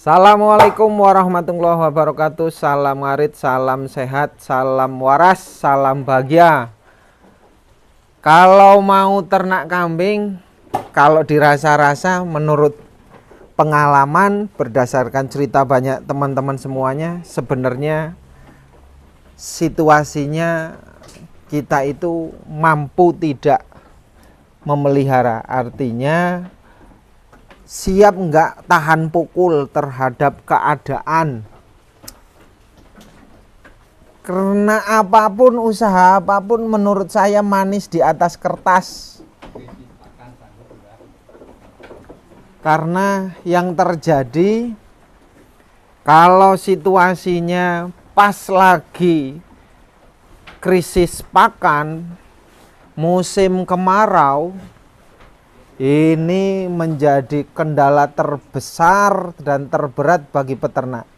Assalamualaikum warahmatullahi wabarakatuh. Salam ngarit, salam sehat, salam waras, salam bahagia. Kalau mau ternak kambing, kalau dirasa-rasa menurut pengalaman berdasarkan cerita banyak teman-teman semuanya, sebenarnya situasinya kita itu mampu tidak memelihara. Artinya siap enggak tahan pukul terhadap keadaan. Karena apapun, usaha apapun menurut saya manis di atas kertas. Karena yang terjadi kalau situasinya pas lagi krisis pakan, musim kemarau, ini menjadi kendala terbesar dan terberat bagi peternak.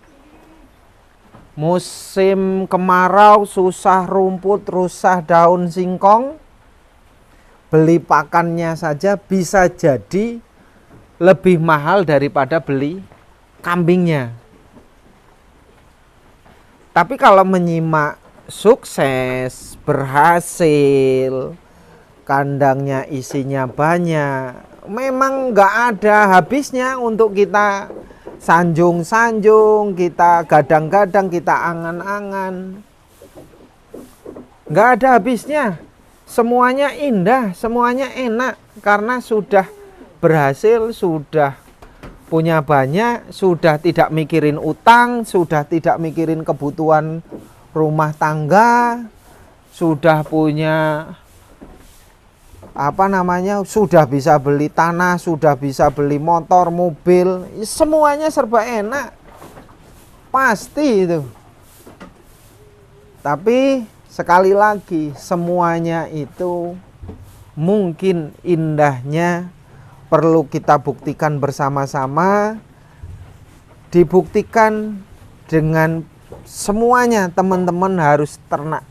Musim kemarau susah rumput, rusak daun singkong. Beli pakannya saja bisa jadi lebih mahal daripada beli kambingnya. Tapi kalau menyimak sukses, berhasil, kandangnya isinya banyak, memang nggak ada habisnya untuk kita sanjung-sanjung, kita gadang-gadang, kita angan-angan. Nggak ada habisnya. Semuanya indah, semuanya enak karena sudah berhasil, sudah punya banyak, sudah tidak mikirin utang, sudah tidak mikirin kebutuhan rumah tangga, sudah punya sudah bisa beli tanah, sudah bisa beli motor, mobil, semuanya serba enak, pasti itu. Tapi sekali lagi, semuanya itu mungkin indahnya perlu kita buktikan bersama-sama. Dibuktikan dengan semuanya, teman-teman harus ternak.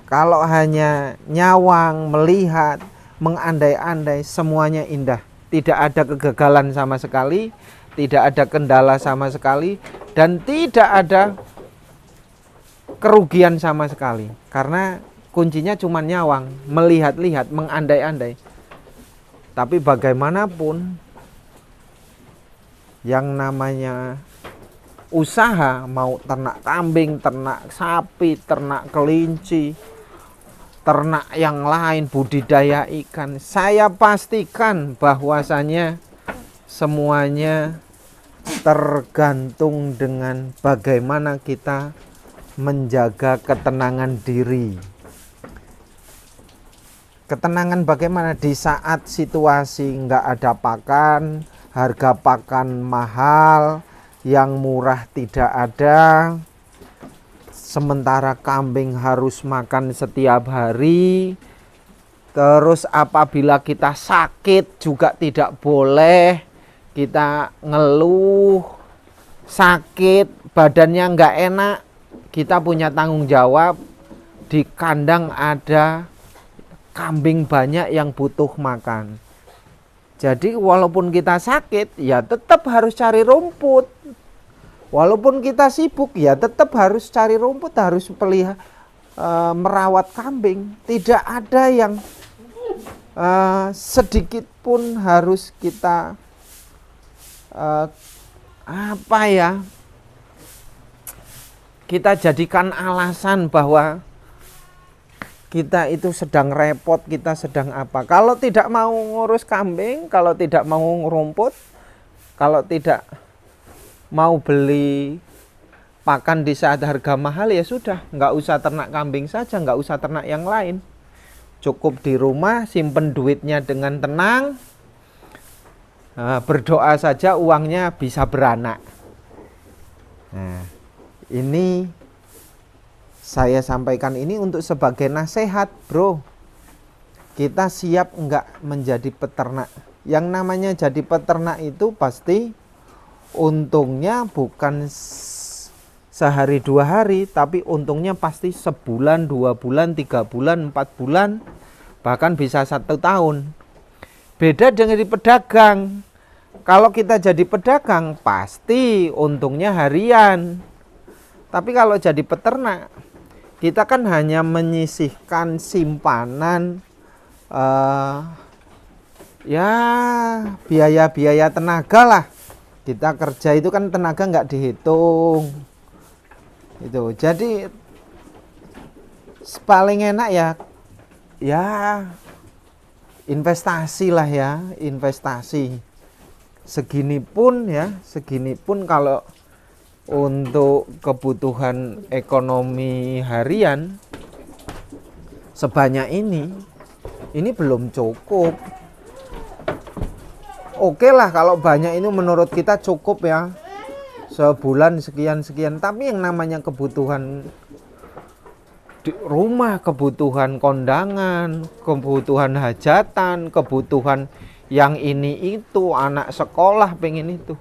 Kalau hanya nyawang, melihat, mengandai-andai, semuanya indah. Tidak ada kegagalan sama sekali, tidak ada kendala sama sekali, dan tidak ada kerugian sama sekali. Karena kuncinya cuma nyawang, melihat-lihat, mengandai-andai. Tapi bagaimanapun, yang namanya usaha, mau ternak kambing, ternak sapi, ternak kelinci, ternak yang lain, budidaya ikan, saya pastikan bahwasannya semuanya tergantung dengan bagaimana kita menjaga ketenangan diri. Ketenangan bagaimana di saat situasi nggak ada pakan, harga pakan mahal, yang murah tidak ada, sementara kambing harus makan setiap hari. Terus apabila kita sakit juga tidak boleh kita ngeluh, sakit, badannya nggak enak, kita punya tanggung jawab. Di kandang ada kambing banyak yang butuh makan. Jadi walaupun kita sakit, ya tetap harus cari rumput. Walaupun kita sibuk, ya tetap harus cari rumput, harus merawat kambing. Tidak ada yang sedikit pun harus kita kita jadikan alasan bahwa kita itu sedang repot, kita sedang apa. Kalau tidak mau ngurus kambing, kalau tidak mau rumput, kalau tidak mau beli pakan di saat harga mahal, ya sudah, nggak usah ternak kambing saja, nggak usah ternak yang lain. Cukup di rumah, simpen duitnya dengan tenang, berdoa saja uangnya bisa beranak. Nah, ini saya sampaikan ini untuk sebagai nasihat, bro. Kita siap enggak menjadi peternak? Yang namanya jadi peternak itu pasti untungnya bukan sehari dua hari, tapi untungnya pasti sebulan, 2 bulan, 3 bulan, 4 bulan, bahkan bisa 1 tahun. Beda dengan di pedagang. Kalau kita jadi pedagang pasti untungnya harian. Tapi kalau jadi peternak, kita kan hanya menyisihkan simpanan ya biaya-biaya tenaga lah. Kita kerja itu kan tenaga nggak dihitung. Itu. Jadi paling enak ya investasi lah ya, investasi. Segini pun kalau untuk kebutuhan ekonomi harian sebanyak ini belum cukup. Oke lah kalau banyak ini menurut kita cukup ya, sebulan sekian, tapi yang namanya kebutuhan di rumah, kebutuhan kondangan, kebutuhan hajatan, kebutuhan yang ini itu, anak sekolah pengen itu.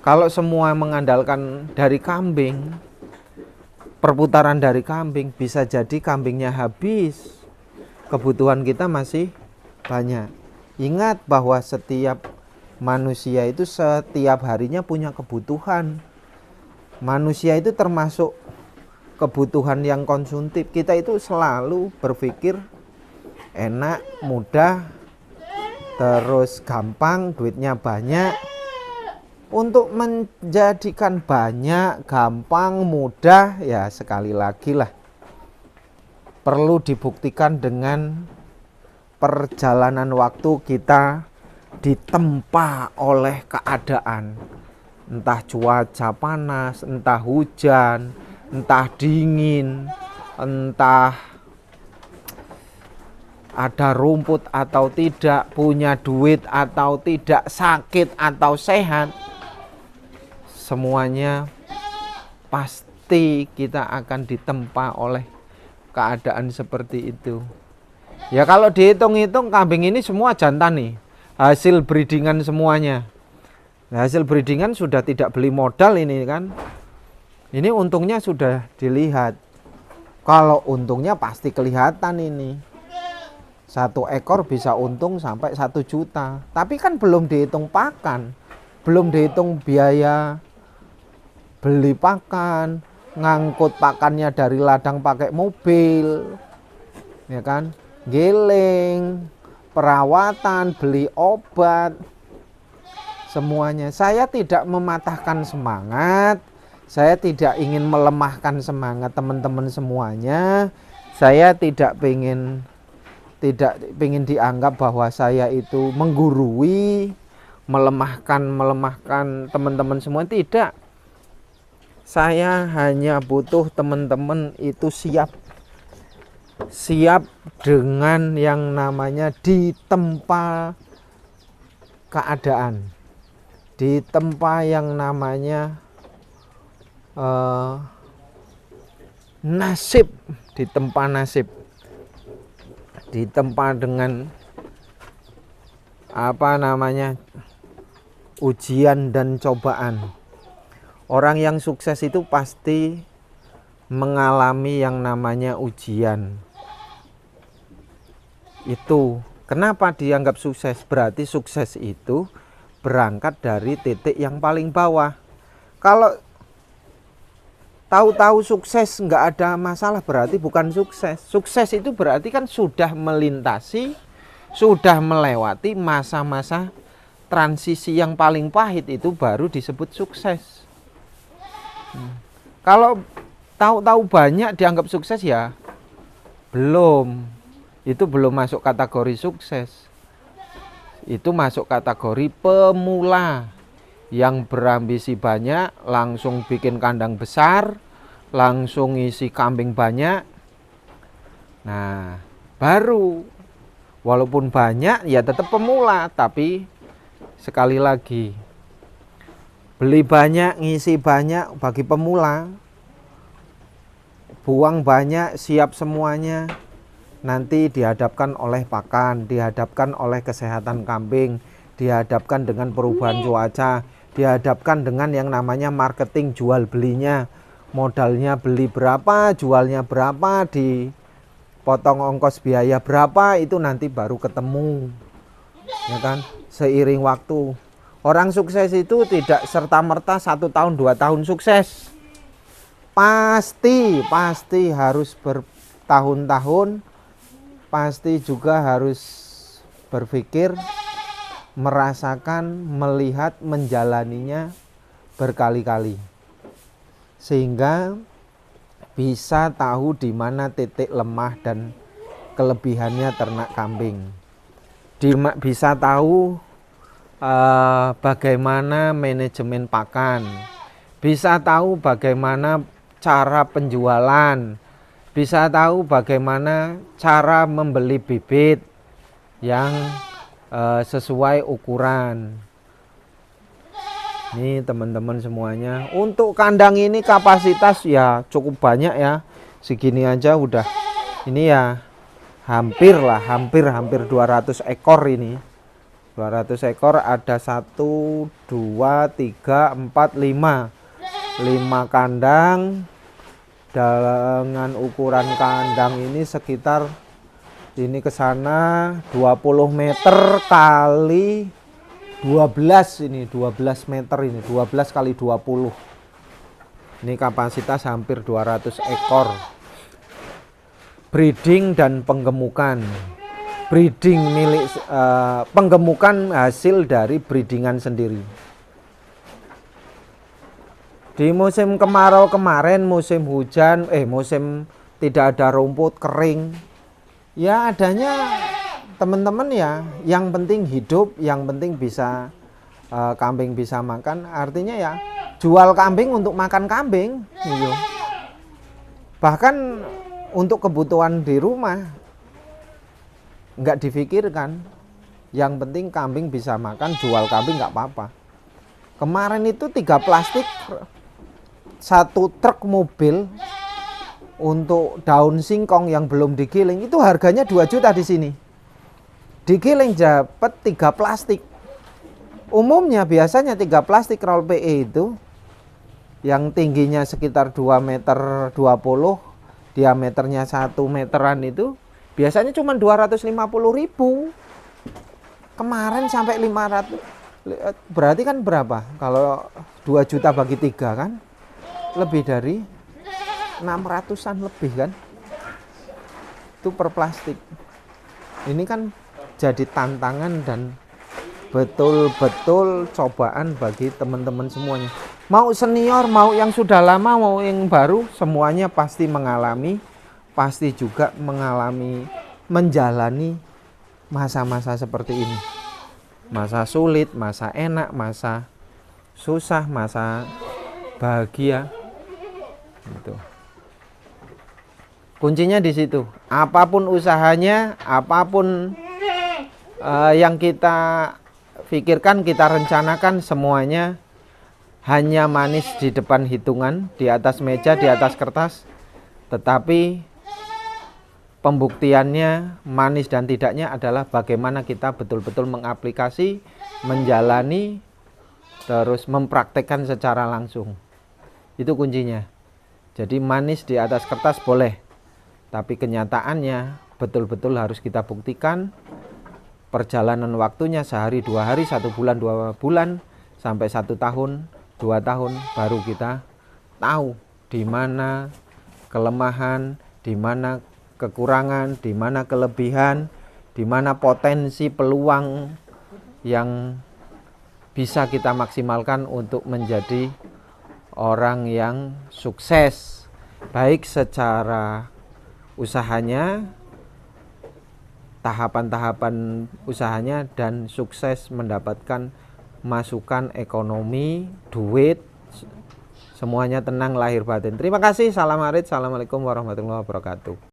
Kalau semua mengandalkan dari kambing, perputaran dari kambing, bisa jadi kambingnya habis, kebutuhan kita masih banyak. Ingat bahwa setiap manusia itu setiap harinya punya kebutuhan. Manusia itu termasuk kebutuhan yang konsumtif. Kita itu selalu berpikir enak, mudah, terus gampang, duitnya banyak. Untuk menjadikan banyak, gampang, mudah, ya sekali lagi lah perlu dibuktikan dengan perjalanan waktu kita ditempa oleh keadaan. Entah cuaca panas, entah hujan, entah dingin, entah ada rumput atau tidak, punya duit atau tidak, sakit atau sehat, semuanya pasti kita akan ditempa oleh keadaan seperti itu. Ya kalau dihitung-hitung kambing ini semua jantan nih, hasil breedingan semuanya. Nah, hasil breedingan sudah tidak beli modal ini kan. Ini untungnya sudah dilihat. Kalau untungnya pasti kelihatan ini. 1 ekor bisa untung sampai 1 juta. Tapi kan belum dihitung pakan. Belum dihitung biaya beli pakan, ngangkut pakannya dari ladang pakai mobil. Ya kan? Giling, perawatan, beli obat. Semuanya. Saya tidak mematahkan semangat. Saya tidak ingin melemahkan semangat teman-teman semuanya. Saya tidak ingin dianggap bahwa saya itu menggurui, melemahkan teman-teman semua. Tidak. Saya hanya butuh teman-teman itu siap dengan yang namanya ditempa keadaan, ditempa yang namanya nasib, ditempa nasib, ditempa dengan ujian dan cobaan. Orang yang sukses itu pasti mengalami yang namanya ujian. Itu kenapa dianggap sukses? Berarti sukses itu berangkat dari titik yang paling bawah. Kalau tahu-tahu sukses nggak ada masalah, berarti bukan sukses. Sukses itu berarti kan sudah melintasi, sudah melewati masa-masa transisi yang paling pahit, itu baru disebut sukses. Kalau tahu-tahu banyak dianggap sukses ya belum. Itu belum masuk kategori sukses. Itu masuk kategori pemula. Yang berambisi banyak, langsung bikin kandang besar, langsung isi kambing banyak. Nah, baru walaupun banyak ya tetap pemula, tapi sekali lagi beli banyak, ngisi banyak bagi pemula, buang banyak, siap semuanya. Nanti dihadapkan oleh pakan, dihadapkan oleh kesehatan kambing, dihadapkan dengan perubahan cuaca, dihadapkan dengan yang namanya marketing jual belinya. Modalnya beli berapa, jualnya berapa, dipotong ongkos biaya berapa, itu nanti baru ketemu. Ya kan? Seiring waktu. Orang sukses itu tidak serta-merta 1 tahun 2 tahun sukses. Pasti harus bertahun-tahun, pasti juga harus berpikir, merasakan, melihat, menjalaninya berkali-kali. Sehingga bisa tahu di mana titik lemah dan kelebihannya ternak kambing. Bisa tahu bagaimana manajemen pakan, bisa tahu bagaimana cara penjualan, bisa tahu bagaimana cara membeli bibit yang sesuai ukuran. Ini teman-teman semuanya, untuk kandang ini kapasitas ya cukup banyak ya, segini aja udah ini ya hampir 200 ekor ini. 200 ekor, ada 1, 2, 3, 4, 5 kandang dengan ukuran kandang ini sekitar ini ke sana 20 meter kali 12 ini 12 meter ini 12 kali 20. Ini kapasitas hampir 200 ekor. Breeding dan penggemukan. Breeding milik penggemukan hasil dari breedingan sendiri. Di musim kemarau kemarin, musim hujan, musim tidak ada rumput, kering, ya adanya teman-teman ya, yang penting hidup, yang penting bisa kambing bisa makan, artinya ya jual kambing untuk makan kambing gitu. Bahkan untuk kebutuhan di rumah nggak difikirkan, yang penting kambing bisa makan, jual kambing nggak apa-apa. Kemarin itu 3 plastik 1 truk mobil untuk daun singkong yang belum digiling itu harganya 2 juta di sini. Digiling dapat 3 plastik. Umumnya biasanya 3 plastik roll PE itu yang tingginya sekitar 2 meter 20, diameternya 1 meteran itu biasanya cuma 250.000. Kemarin sampai 500. Berarti kan berapa? Kalau 2 juta bagi 3 kan? Lebih dari 600-an lebih kan? Itu per plastik. Ini kan jadi tantangan dan betul-betul cobaan bagi teman-teman semuanya. Mau senior, mau yang sudah lama, mau yang baru, semuanya pasti mengalami, pasti juga menjalani masa-masa seperti ini. Masa sulit, masa enak, masa susah, masa bahagia. Gitu. Kuncinya di situ. Apapun usahanya, apapun yang kita pikirkan, kita rencanakan, semuanya hanya manis di depan hitungan, di atas meja, di atas kertas. Tetapi pembuktiannya, manis dan tidaknya adalah bagaimana kita betul-betul mengaplikasi, menjalani, terus mempraktekkan secara langsung. Itu kuncinya. Jadi manis di atas kertas boleh, tapi kenyataannya betul-betul harus kita buktikan. Perjalanan waktunya sehari, 2 hari, 1 bulan, 2 bulan, sampai 1 tahun, 2 tahun, baru kita tahu di mana kelemahan, di mana kekurangan, di mana kelebihan, di mana potensi peluang yang bisa kita maksimalkan untuk menjadi orang yang sukses, baik secara usahanya, tahapan-tahapan usahanya, dan sukses mendapatkan masukan ekonomi, duit, semuanya tenang lahir batin. Terima kasih. Salam Arit. Assalamualaikum warahmatullahi wabarakatuh.